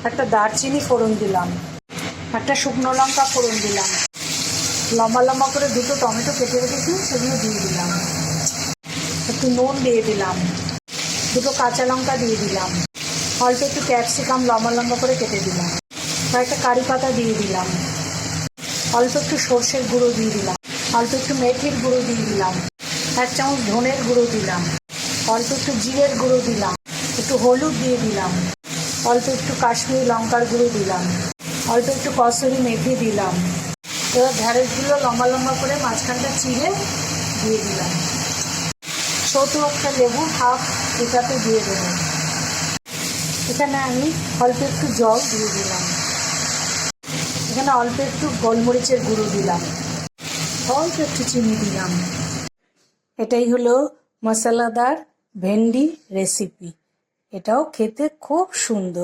একটা দারচিনি ফোড়ন দিলাম, একটা শুকনো লঙ্কা ফোড়ন দিলাম, লম্বা লম্বা করে দুটো টমেটো কেটে রেখেছি সেগুলো দিয়ে দিলাম, একটু নুন দিয়ে দিলাম, দুটো কাঁচা লঙ্কা দিয়ে দিলাম, অল্প একটু ক্যাপসিকাম লম্বা লম্বা করে কেটে দিলাম, কয়েকটা কারি পাতা দিয়ে দিলাম, অল্প একটু সর্ষের গুঁড়ো দিয়ে দিলাম, অল্প একটু মেথির গুঁড়ো দিয়ে দিলাম, 1 চামচ ধনের গুঁড়ো দিলাম, অল্প একটু জিরের গুঁড়ো দিলাম, একটু হলুদ দিয়ে দিলাম, অল্প একটু কাশ্মীরি লঙ্কার গুঁড়ো দিলাম, অল্প একটু কসুরি মেথি দিলাম। এবার ঢ্যাঁড়সগুলো লম্বা লম্বা করে মাঝখানটা চিড়ে দিয়ে দিলাম। ছোটো একটা লেবু হাফ এটাতে দিয়ে দেবো। এখানে আমি অল্প একটু জল দিয়ে দিলাম। এখানে অল্প একটু গোলমরিচের গুঁড়ো দিলাম, অল্প একটু চিনি দিলাম। এটাই হলো মশলাদার ভেন্ডি রেসিপি। এটাও খেতে খুব সুন্দর।